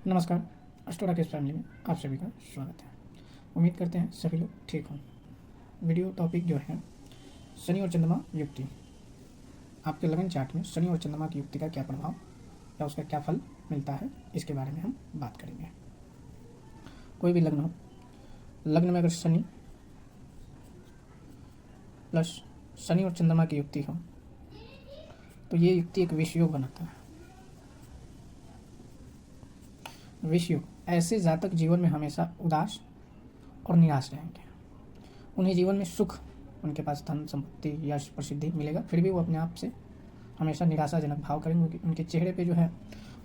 नमस्कार। Astro Rakesh family में आप सभी का स्वागत है। उम्मीद करते हैं सभी लोग ठीक हों। वीडियो टॉपिक जो है शनि और चंद्रमा युक्ति। आपके लगन चार्ट में शनि और चंद्रमा की युक्ति का क्या प्रभाव या उसका क्या फल मिलता है, इसके बारे में हम बात करेंगे। कोई भी लग्न हो, लग्न में अगर शनि प्लस शनि और चंद्रमा की युक्ति हो तो ये युक्ति एक विष योग बनाता है। विष योग ऐसे जातक जीवन में हमेशा उदास और निराश रहेंगे। उन्हें जीवन में सुख, उनके पास धन संपत्ति यश प्रसिद्धि मिलेगा, फिर भी वो अपने आप से हमेशा निराशाजनक भाव करेंगे। उनके चेहरे पे जो है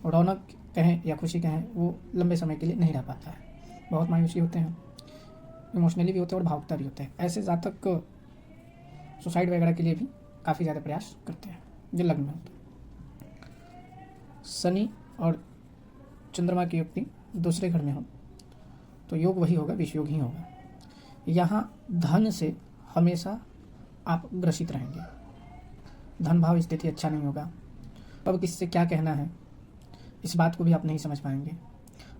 रौनक कहें या खुशी कहें, वो लंबे समय के लिए नहीं रह पाता है। बहुत मायूसी होते हैं, इमोशनली भी होते हैं और भावुकता भी होते हैं। ऐसे जातक सुसाइड वगैरह के लिए भी काफ़ी ज़्यादा प्रयास करते हैं जो लग्न में होते हैं। शनि और चंद्रमा की युक्ति दूसरे घर में हो तो योग वही होगा, विष योग ही होगा। यहाँ धन से हमेशा आप ग्रसित रहेंगे, धन भाव स्थिति अच्छा नहीं होगा। अब किससे क्या कहना है इस बात को भी आप नहीं समझ पाएंगे।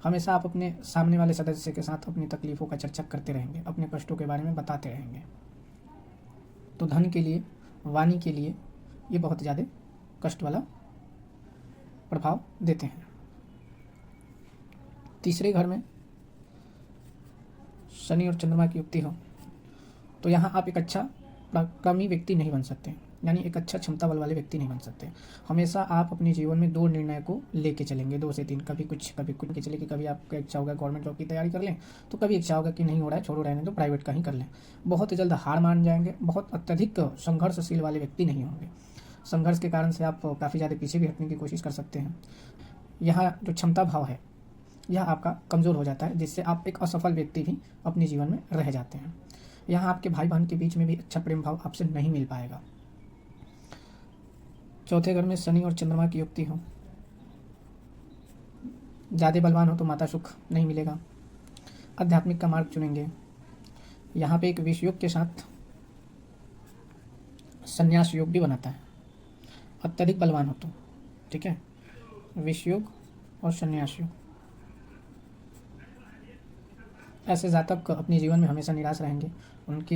हमेशा आप अपने सामने वाले सदस्य के साथ अपनी तकलीफ़ों का चर्चा करते रहेंगे, अपने कष्टों के बारे में बताते रहेंगे। तो धन के लिए, वाणी के लिए ये बहुत ज़्यादा कष्ट वाला प्रभाव देते हैं। तीसरे घर में शनि और चंद्रमा की युक्ति हो तो यहाँ आप एक अच्छा पराक्रमी व्यक्ति नहीं बन सकते, यानी एक अच्छा क्षमता बल वाले व्यक्ति नहीं बन सकते। हमेशा आप अपने जीवन में दो निर्णय को लेके चलेंगे, 2 से 3, कभी कुछ के चले कि कभी आपका इच्छा होगा गवर्नमेंट जॉब की तैयारी कर लें, तो कभी इच्छा होगा कि नहीं हो रहा है छोड़ो रहने दो, प्राइवेट का ही कर लें। बहुत जल्द हार मान जाएंगे। बहुत अत्यधिक संघर्षशील वाले व्यक्ति नहीं होंगे। संघर्ष के कारण से आप काफ़ी ज़्यादा पीछे भी हटने की कोशिश कर सकते हैं। यहाँ जो क्षमता भाव है यह आपका कमज़ोर हो जाता है, जिससे आप एक असफल व्यक्ति भी अपने जीवन में रह जाते हैं। यहाँ आपके भाई बहन के बीच में भी अच्छा प्रेम भाव आपसे नहीं मिल पाएगा। चौथे घर में शनि और चंद्रमा की युक्ति हो, ज़्यादा बलवान हो तो माता सुख नहीं मिलेगा। आध्यात्मिक का मार्ग चुनेंगे। यहाँ पे एक विष योग के साथ संन्यास योग भी बनाता है। अत्यधिक बलवान हो तो ठीक है, विष योग और संन्यास योग। ऐसे जातक अपने जीवन में हमेशा निराश रहेंगे। उनकी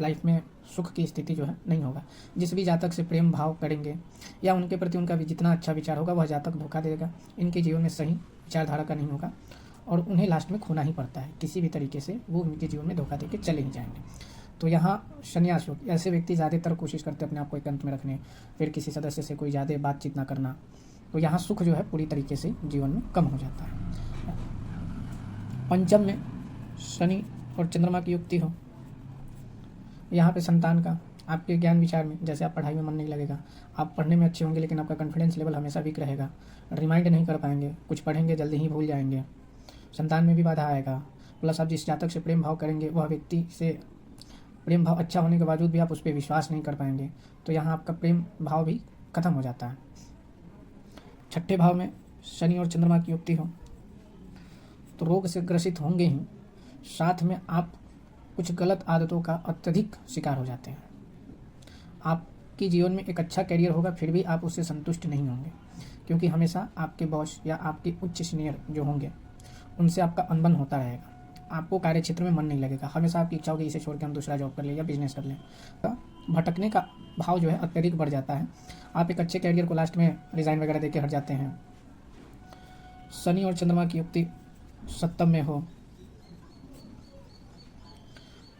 लाइफ में सुख की स्थिति जो है नहीं होगा। जिस भी जातक से प्रेम भाव करेंगे या उनके प्रति उनका भी जितना अच्छा विचार होगा वह जातक धोखा देगा। इनके जीवन में सही विचारधारा का नहीं होगा और उन्हें लास्ट में खोना ही पड़ता है। किसी भी तरीके से वो उनके जीवन में धोखा देकर चले ही जाएंगे। तो यहाँ संन्यास योग, ऐसे व्यक्ति ज़्यादातर कोशिश करते हैं अपने आप को एकांत में रखने, फिर किसी सदस्य से कोई ज़्यादा बातचीत ना करना। तो यहाँ सुख जो है पूरी तरीके से जीवन में कम हो जाता है। पंचम में शनि और चंद्रमा की युक्ति हो, यहाँ पे संतान का आपके ज्ञान विचार में, जैसे आप पढ़ाई में मन नहीं लगेगा, आप पढ़ने में अच्छे होंगे लेकिन आपका कॉन्फिडेंस लेवल हमेशा वीक रहेगा, रिमाइंड नहीं कर पाएंगे, कुछ पढ़ेंगे जल्दी ही भूल जाएंगे, संतान में भी बाधा आएगा। प्लस आप जिस जातक से प्रेम भाव करेंगे वह व्यक्ति से प्रेम भाव अच्छा होने के बावजूद भी आप उस पर विश्वास नहीं कर पाएंगे, तो यहाँ आपका प्रेम भाव भी खत्म हो जाता है। छठे भाव में शनि और चंद्रमा की युक्ति हो तो रोग से ग्रसित होंगे ही, साथ में आप कुछ गलत आदतों का अत्यधिक शिकार हो जाते हैं। आपके जीवन में एक अच्छा करियर होगा फिर भी आप उससे संतुष्ट नहीं होंगे, क्योंकि हमेशा आपके बॉस या आपके उच्च सीनियर जो होंगे उनसे आपका अनबन होता रहेगा। आपको कार्य क्षेत्र में मन नहीं लगेगा। हमेशा आपकी इच्छा होगी इसे छोड़ के हम दूसरा जॉब कर लें या बिजनेस कर लें। तो भटकने का भाव जो है अत्यधिक बढ़ जाता है। आप एक अच्छे कैरियर को लास्ट में रिज़ाइन वगैरह देके हट जाते हैं। शनि और चंद्रमा की युक्ति सप्तम में हो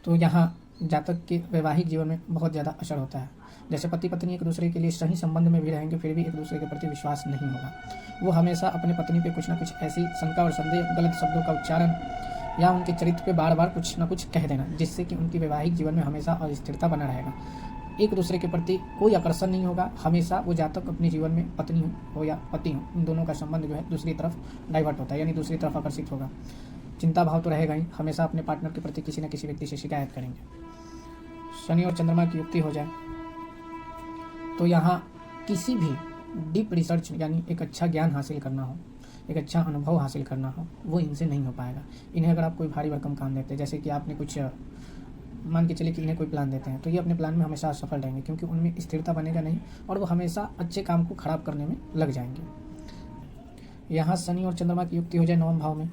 तो यहाँ जातक के वैवाहिक जीवन में बहुत ज़्यादा असर होता है। जैसे पति पत्नी एक दूसरे के लिए सही संबंध में भी रहेंगे फिर भी एक दूसरे के प्रति विश्वास नहीं होगा। वो हमेशा अपने पत्नी पे कुछ ना कुछ ऐसी शंका और संदेह, गलत शब्दों का उच्चारण या उनके चरित्र पे बार बार कुछ ना कुछ कह देना, जिससे कि उनकी वैवाहिक जीवन में हमेशा अस्थिरता बना रहेगा। एक दूसरे के प्रति कोई आकर्षण नहीं होगा। हमेशा वो जातक अपने जीवन में पत्नी हो या पति हो, इन दोनों का संबंध जो है दूसरी तरफ डाइवर्ट होता है, यानी दूसरी तरफ आकर्षित होगा। चिंता भाव तो रहेगा ही, हमेशा अपने पार्टनर के प्रति किसी न किसी व्यक्ति से शिकायत करेंगे। शनि और चंद्रमा की युक्ति हो जाए तो यहाँ किसी भी डीप रिसर्च यानी एक अच्छा ज्ञान हासिल करना हो, एक अच्छा अनुभव हासिल करना हो, वो इनसे नहीं हो पाएगा। इन्हें अगर आप कोई भारी भरकम काम देते हैं, जैसे कि आपने कुछ मान के चले कि इन्हें कोई प्लान देते हैं, तो ये अपने प्लान में हमेशा असफल रहेंगे, क्योंकि उनमें स्थिरता बनेगा नहीं और वो हमेशा अच्छे काम को खराब करने में लग जाएंगे। यहाँ शनि और चंद्रमा की युक्ति हो जाए नवम भाव में।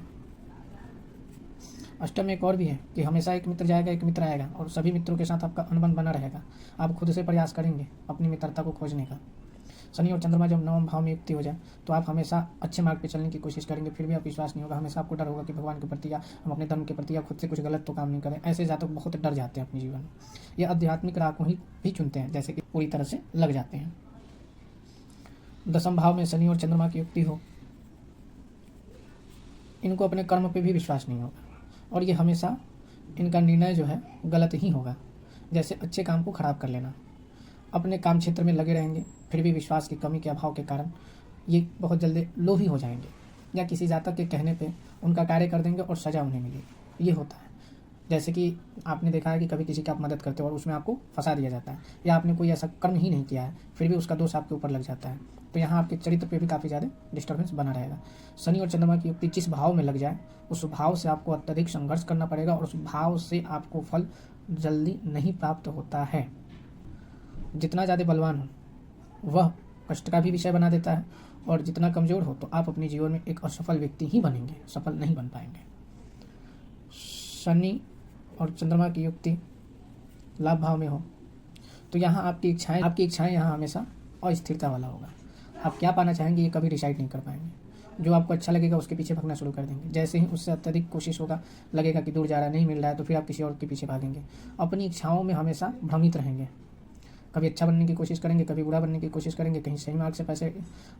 अष्टम में एक और भी है कि हमेशा एक मित्र जाएगा एक मित्र आएगा और सभी मित्रों के साथ आपका अनुबंध बना रहेगा। आप खुद से प्रयास करेंगे अपनी मित्रता को खोजने का। शनि और चंद्रमा जब नवम भाव में युक्ति हो जाए तो आप हमेशा अच्छे मार्ग पे चलने की कोशिश करेंगे, फिर भी आप विश्वास नहीं होगा। हमेशा आपको डर होगा कि भगवान के प्रति या हम अपने धर्म के प्रति या खुद से कुछ गलत तो काम नहीं करें। ऐसे जातक बहुत डर जाते हैं अपने जीवन में। ये आध्यात्मिक राह को ही भी चुनते हैं, जैसे कि पूरी तरह से लग जाते हैं। दसम भाव में शनि और चंद्रमा की युक्ति हो, इनको अपने कर्म पे भी विश्वास नहीं होगा और ये हमेशा इनका निर्णय जो है गलत ही होगा। जैसे अच्छे काम को खराब कर लेना, अपने काम क्षेत्र में लगे रहेंगे फिर भी विश्वास की कमी के अभाव के कारण ये बहुत जल्दी लोभी हो जाएंगे या किसी जातक के कहने पे उनका कार्य कर देंगे और सज़ा उन्हें मिलेगी। ये होता है। जैसे कि आपने देखा है कि कभी किसी की आप मदद करते हो और उसमें आपको फंसा दिया जाता है, या आपने कोई ऐसा कर्म ही नहीं किया है फिर भी उसका दोष आपके ऊपर लग जाता है, तो यहाँ आपके चरित्र पे भी काफ़ी ज़्यादा डिस्टर्बेंस बना रहेगा। शनि और चंद्रमा की युक्ति जिस भाव में लग जाए उस भाव से आपको अत्यधिक संघर्ष करना पड़ेगा और उस भाव से आपको फल जल्दी नहीं प्राप्त होता है। जितना ज़्यादा बलवान हो वह कष्ट का भी विषय बना देता है और जितना कमज़ोर हो तो आप अपने जीवन में एक असफल व्यक्ति ही बनेंगे, सफल नहीं बन पाएंगे। शनि और चंद्रमा की युक्ति लाभ भाव में हो तो यहाँ आपकी इच्छाएं यहाँ हमेशा अस्थिरता वाला होगा। आप क्या पाना चाहेंगे ये कभी डिसाइड नहीं कर पाएंगे। जो आपको अच्छा लगेगा उसके पीछे भागना शुरू कर देंगे। जैसे ही उससे अत्यधिक कोशिश होगा, लगेगा कि दूर जा रहा है, नहीं मिल रहा है, तो फिर आप किसी और के पीछे भागेंगे। अपनी इच्छाओं में हमेशा भ्रमित रहेंगे। कभी अच्छा बनने की कोशिश करेंगे, कभी बुरा बनने की कोशिश करेंगे, कहीं सही मार्ग से पैसे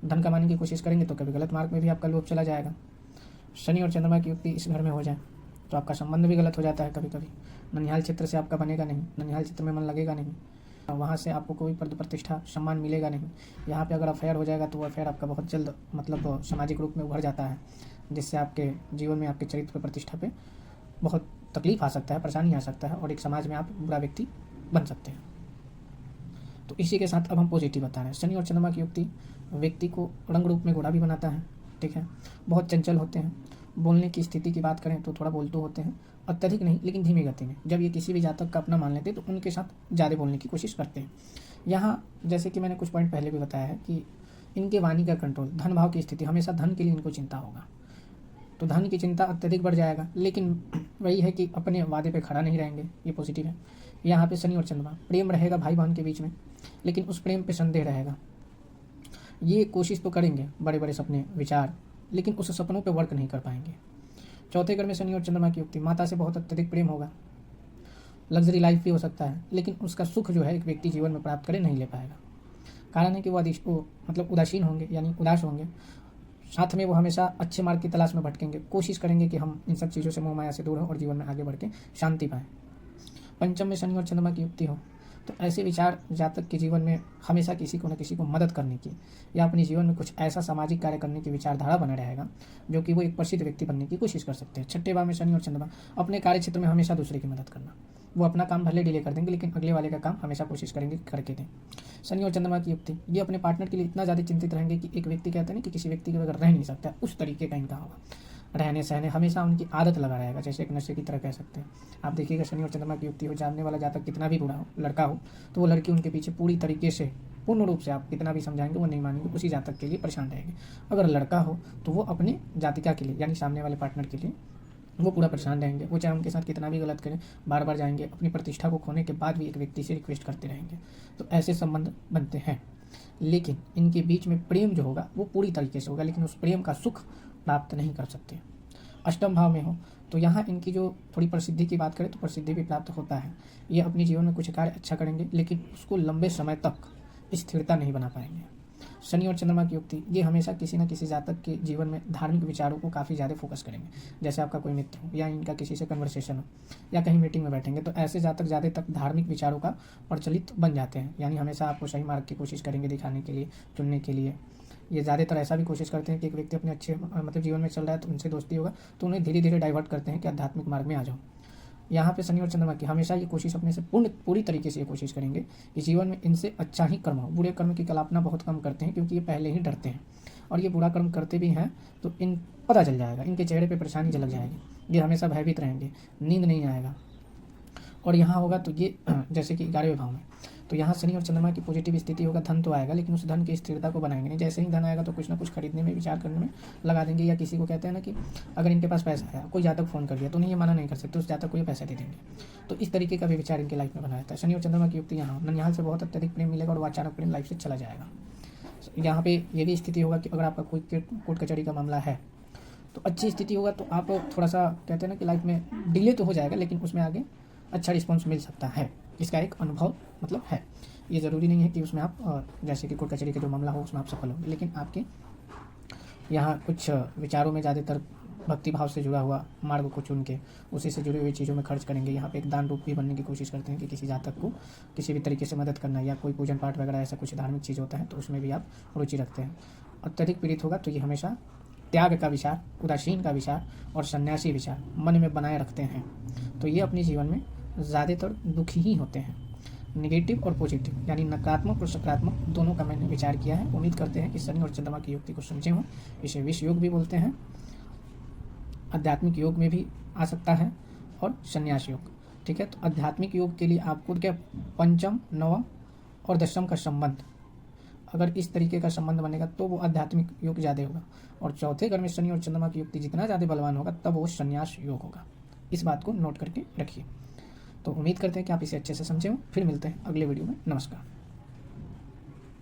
धन कमाने की कोशिश करेंगे तो कभी गलत मार्ग में भी आपका लोभ चला जाएगा। शनि और चंद्रमा की युक्ति इस घर में हो जाए तो आपका संबंध भी गलत हो जाता है। कभी कभी ननिहाल क्षेत्र से आपका बनेगा नहीं, ननिहाल क्षेत्र में मन लगेगा नहीं, वहाँ से आपको कोई पद प्रतिष्ठा सम्मान मिलेगा नहीं। यहाँ पे अगर अफेयर हो जाएगा तो वो अफेयर आपका बहुत जल्द मतलब सामाजिक रूप में उभर जाता है, जिससे आपके जीवन में आपके चरित्र पे प्रतिष्ठा पे बहुत तकलीफ आ सकता है, परेशानी आ सकता है और एक समाज में आप बुरा व्यक्ति बन सकते हैं। तो इसी के साथ अब हम पॉजिटिव बता रहे हैं। शनि और चंद्रमा की युक्ति व्यक्ति को रंग रूप में घोड़ा भी बनाता है, ठीक है। बहुत चंचल होते हैं। बोलने की स्थिति की बात करें तो थोड़ा बोलतू होते हैं, अत्यधिक नहीं लेकिन धीमी गति में। जब ये किसी भी जातक का अपना मान लेते हैं तो उनके साथ ज़्यादा बोलने की कोशिश करते हैं। यहाँ जैसे कि मैंने कुछ पॉइंट पहले भी बताया है कि इनके वाणी का कंट्रोल, धन भाव की स्थिति, हमेशा धन के लिए इनको चिंता होगा, तो धन की चिंता अत्यधिक बढ़ जाएगा। लेकिन वही है कि अपने वादे पे खड़ा नहीं रहेंगे, ये पॉजिटिव है। यहाँ पे शनि और चंद्रमा, प्रेम रहेगा भाई बहन के बीच में, लेकिन उस प्रेम पे संदेह रहेगा। ये कोशिश तो करेंगे बड़े बड़े सपने विचार, लेकिन उस सपनों पे वर्क नहीं कर पाएंगे। चौथे घर में शनि और चंद्रमा की युक्ति, माता से बहुत अत्यधिक प्रेम होगा, लग्जरी लाइफ भी हो सकता है, लेकिन उसका सुख जो है एक व्यक्ति जीवन में प्राप्त करे नहीं ले पाएगा। कारण है कि वो मतलब उदासीन होंगे, यानी उदास होंगे। साथ में वो हमेशा अच्छे मार्ग की तलाश में भटकेंगे, कोशिश करेंगे कि हम इन सब चीज़ों से मोह माया से दूर हों और जीवन में आगे बढ़ के शांति पाएँ। पंचम में शनि और चंद्रमा की युक्ति हो तो ऐसे विचार जातक के जीवन में हमेशा किसी को न किसी को मदद करने की या अपने जीवन में कुछ ऐसा सामाजिक कार्य करने की विचारधारा बना रहेगा जो कि वो एक प्रसिद्ध व्यक्ति बनने की कोशिश कर सकते हैं। छठे भाव में शनि और चंद्रमा, अपने कार्य क्षेत्र में हमेशा दूसरे की मदद करना। वो अपना काम भले डिले कर देंगे लेकिन अगले वाले का काम हमेशा कोशिश करेंगे करके दें। शनि और चंद्रमा की युक्ति, ये अपने पार्टनर के लिए इतना ज़्यादा चिंतित रहेंगे कि एक व्यक्ति कहते हैं ना कि किसी व्यक्ति के बगैर रह नहीं सकता, उस तरीके का इनका होगा। रहने सहने हमेशा उनकी आदत लगा रहेगा, जैसे एक नशे की तरह कह सकते हैं। आप देखिएगा शनि और चंद्रमा की युक्ति हो, जानने वाला जातक कितना भी बूढ़ा हो, लड़का हो, तो वो लड़की उनके पीछे पूरी तरीके से पूर्ण रूप से आप कितना भी समझाएंगे वो नहीं मानेंगे, उसी जातक के लिए परेशान रहेंगे। अगर लड़का हो तो वो अपने जातिका के लिए यानी सामने वाले पार्टनर के लिए वो पूरा परेशान रहेंगे। वो चाहे उनके साथ कितना भी गलत करें, बार बार जाएंगे, अपनी प्रतिष्ठा को खोने के बाद भी एक व्यक्ति से रिक्वेस्ट करते रहेंगे। तो ऐसे संबंध बनते हैं, लेकिन इनके बीच में प्रेम जो होगा वो पूरी तरीके से होगा, लेकिन उस प्रेम का सुख प्राप्त नहीं कर सकते। अष्टम भाव में हो तो यहाँ इनकी जो थोड़ी प्रसिद्धि की बात करें तो प्रसिद्धि भी प्राप्त होता है। ये अपने जीवन में कुछ कार्य अच्छा करेंगे लेकिन उसको लंबे समय तक स्थिरता नहीं बना पाएंगे। शनि और चंद्रमा की युक्ति, ये हमेशा किसी न किसी जातक के जीवन में धार्मिक विचारों को काफ़ी ज़्यादा फोकस करेंगे। जैसे आपका कोई मित्र हो या इनका किसी से कन्वर्सेशन हो या कहीं मीटिंग में बैठेंगे तो ऐसे जातक ज़्यादा तक धार्मिक विचारों का प्रचलित बन जाते हैं, यानी हमेशा आपको सही मार्ग की कोशिश करेंगे दिखाने के लिए, चुनने के लिए। ये ज़्यादातर ऐसा भी कोशिश करते हैं कि एक व्यक्ति अपने अच्छे मतलब जीवन में चल रहा है तो उनसे दोस्ती होगा तो उन्हें धीरे धीरे डाइवर्ट करते हैं कि आध्यात्मिक मार्ग में आ जाओ। यहाँ पे शनि और चंद्रमा की हमेशा ये कोशिश अपने से पूरी तरीके से ये कोशिश करेंगे कि जीवन में इनसे अच्छा ही कर्म हो। बुरे कर्म की कल्पना बहुत कम करते हैं क्योंकि ये पहले ही डरते हैं, और ये बुरा कर्म करते भी हैं तो इन पता चल जाएगा, इनके चेहरे पे परेशानी झलक जाएगी। ये हमेशा भयभीत रहेंगे, नींद नहीं आएगा। और यहाँ होगा तो ये जैसे कि 11वें भाव में तो यहाँ शनि और चंद्रमा की पॉजिटिव स्थिति होगा, धन तो आएगा लेकिन उस धन की स्थिरता को बनाएंगे नहीं। जैसे ही धन आएगा तो कुछ ना कुछ खरीदने में, विचार करने में लगा देंगे। या किसी को कहते हैं ना कि अगर इनके पास पैसा है, कोई जातक फ़ोन कर दिया तो उन्हें ये मना नहीं कर सकते, उस जातक को ये पैसा दे देंगे। तो इस तरीके का भी विचार इनके लाइफ में बना रहता है। शनि और चंद्रमा की युक्ति यहाँ ननिहाल से बहुत अत्यधिक प्रेम मिलेगा और वो अचानक प्रेम लाइफ से चला जाएगा। यहाँ पे ये भी स्थिति होगा कि अगर आपका कोई कोर्ट कचहरी का मामला है तो अच्छी स्थिति होगा, तो आप थोड़ा सा कहते हैं ना कि लाइफ में डिले तो हो जाएगा लेकिन उसमें आगे अच्छा रिस्पॉन्स मिल सकता है। इसका एक अनुभव मतलब है। ये ज़रूरी नहीं है कि उसमें आप जैसे कि कोर्ट कचहरी का जो मामला हो उसमें आप सफल होंगे, लेकिन आपके यहाँ कुछ विचारों में ज़्यादातर भक्ति भाव से जुड़ा हुआ मार्ग को चुन के उसी से जुड़ी हुई चीज़ों में खर्च करेंगे। यहाँ पे एक दान रूप भी बनने की कोशिश करते हैं कि किसी जातक को किसी भी तरीके से मदद करना, या कोई पूजन पाठ वगैरह ऐसा कुछ धार्मिक चीज़ होता है तो उसमें भी आप रुचि रखते हैं। अत्यधिक पीड़ित होगा तो ये हमेशा त्याग का विचार, उदासीन का विचार और सन्यासी विचार मन में बनाए रखते हैं। तो ये अपने जीवन में ज़्यादातर दुखी ही होते हैं। नेगेटिव और पॉजिटिव यानी नकारात्मक और सकारात्मक दोनों का मैंने विचार किया है। उम्मीद करते हैं कि शनि और चंद्रमा की युक्ति को समझे हों। इसे विष योग भी बोलते हैं, आध्यात्मिक योग में भी आ सकता है और संन्यास योग। ठीक है, तो आध्यात्मिक योग के लिए आपको क्या पंचम, नवम और दशम का संबंध, अगर इस तरीके का संबंध बनेगा तो वो आध्यात्मिक योग ज़्यादा होगा। और चौथे घर में शनि और चंद्रमा की युक्ति जितना ज़्यादा बलवान होगा तब वो संन्यास योग होगा। इस बात को नोट करके रखिए। तो उम्मीद करते हैं कि आप इसे अच्छे से समझे हो। फिर मिलते हैं अगले वीडियो में। नमस्कार।